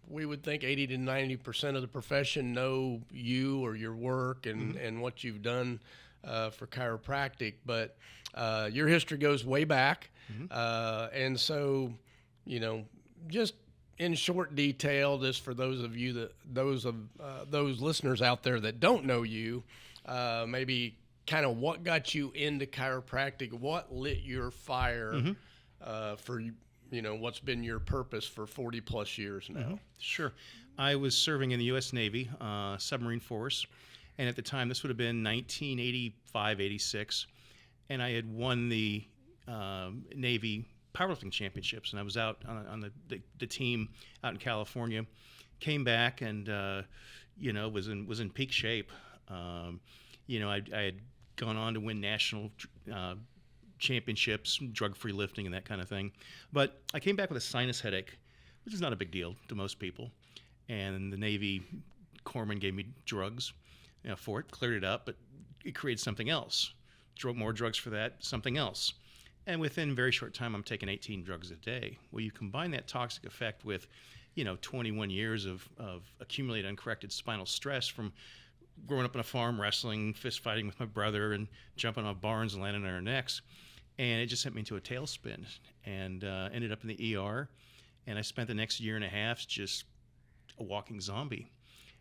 we would think 80 to 90% of the profession know you or your work and what you've done for chiropractic, but your history goes way back. And so, just in short detail, just for those of you those listeners out there that don't know you, maybe kind of what got you into chiropractic, what lit your fire for what's been your purpose for 40 plus years now. Sure. I was serving in the U.S. Navy, submarine force, and at the time, this would have been 1985, 86, and I had won the Navy powerlifting championships, and I was out on the team out in California. Came back and was in peak shape. I had gone on to win national championships, drug-free lifting, and that kind of thing. But I came back with a sinus headache, which is not a big deal to most people. And the Navy corpsman gave me drugs for it, cleared it up, but it created something else. More drugs for that, something else. And within a very short time, I'm taking 18 drugs a day. Well, you combine that toxic effect with, 21 years of accumulated uncorrected spinal stress from growing up on a farm, wrestling, fist fighting with my brother, and jumping off barns and landing on our necks. And it just sent me into a tailspin, and ended up in the ER. And I spent the next year and a half just a walking zombie.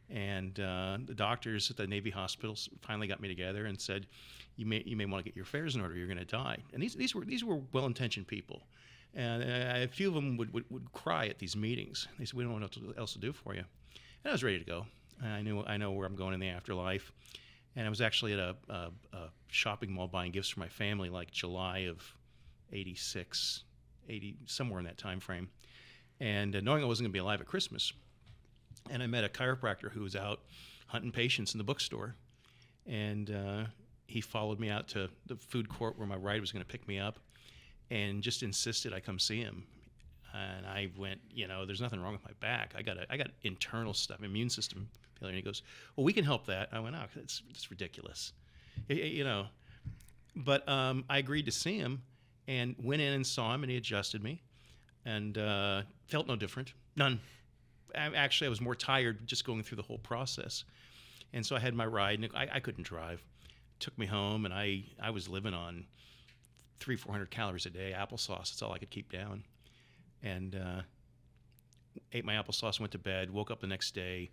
And the doctors at the Navy hospitals finally got me together and said, "You may want to get your affairs in order. You're going to die." And these were well-intentioned people, and a few of them would cry at these meetings. They said, "We don't know what else to do for you." And I was ready to go. I know where I'm going in the afterlife. And I was actually at a shopping mall buying gifts for my family, like July of 86, 80, somewhere in that time frame, and knowing I wasn't going to be alive at Christmas. And I met a chiropractor who was out hunting patients in the bookstore, and he followed me out to the food court where my ride was going to pick me up, and just insisted I come see him. And I went, there's nothing wrong with my back. I got internal stuff, immune system failure. And he goes, "Well, we can help that." I went, "Oh, it's ridiculous," But I agreed to see him, and went in and saw him, and he adjusted me, and felt no different, none. Actually, I was more tired just going through the whole process. And so I had my ride, and I couldn't drive. Took me home, and I was living on 300-400 calories a day, applesauce. That's all I could keep down. And ate my applesauce, went to bed, woke up the next day,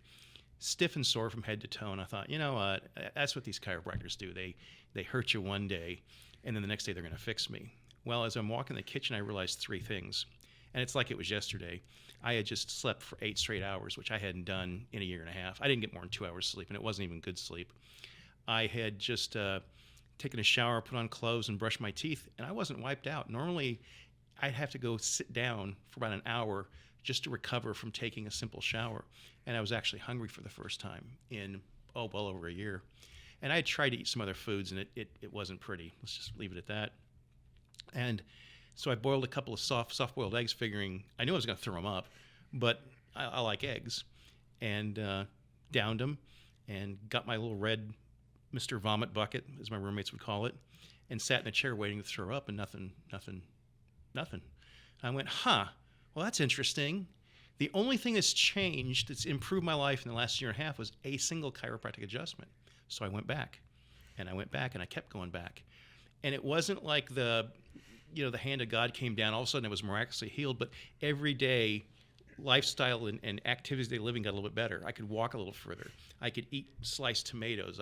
stiff and sore from head to toe. And I thought, what? That's what these chiropractors do. They hurt you one day, and then the next day they're going to fix me. Well, as I'm walking in the kitchen, I realized three things. And it's like it was yesterday. I had just slept for 8 straight hours, which I hadn't done in a year and a half. I didn't get more than 2 hours sleep, and it wasn't even good sleep. I had just taken a shower, put on clothes, and brushed my teeth, and I wasn't wiped out. Normally, I'd have to go sit down for about an hour just to recover from taking a simple shower. And I was actually hungry for the first time in, well over a year. And I had tried to eat some other foods, and it wasn't pretty. Let's just leave it at that. And so I boiled a couple of soft-boiled eggs, figuring I knew I was going to throw them up, but I like eggs. And downed them, and got my little red Mr. Vomit bucket, as my roommates would call it, and sat in a chair waiting to throw up, and nothing. I went, well, that's interesting. The only thing that's changed, that's improved my life in the last year and a half, was a single chiropractic adjustment. So I went back, and I kept going back. And it wasn't like the hand of God came down, all of a sudden I was miraculously healed, but every day, lifestyle and activities of daily living got a little bit better. I could walk a little further. I could eat sliced tomatoes.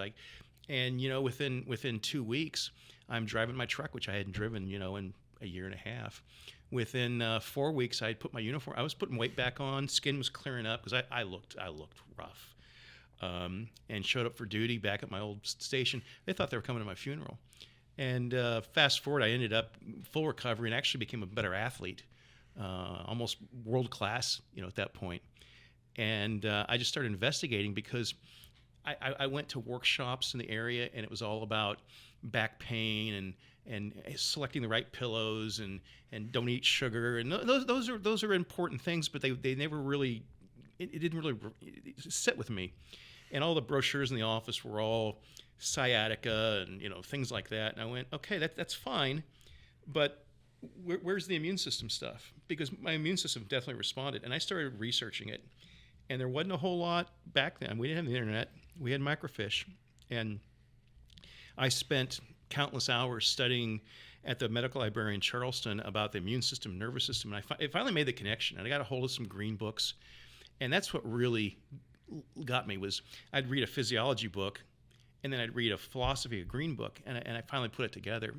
Within 2 weeks, I'm driving my truck, which I hadn't driven, in a year and a half. Within 4 weeks, I had put my uniform. I was putting weight back on. Skin was clearing up because I looked rough. And showed up for duty back at my old station. They thought they were coming to my funeral. And fast forward, I ended up full recovery and actually became a better athlete, almost world class, at that point. And I just started investigating because I went to workshops in the area, and it was all about back pain and selecting the right pillows and don't eat sugar, and those are important things, but they never really it didn't really sit with me. And all the brochures in the office were all sciatica and things like that. And I went, okay, that's fine, but where's the immune system stuff? Because my immune system definitely responded, and I started researching it. And there wasn't a whole lot back then. We didn't have the internet. We had microfiche. And I spent countless hours studying at the medical library in Charleston about the immune system, nervous system. And I finally made the connection. And I got a hold of some green books. And that's what really got me was I'd read a physiology book, and then I'd read a philosophy, a green book, and I finally put it together.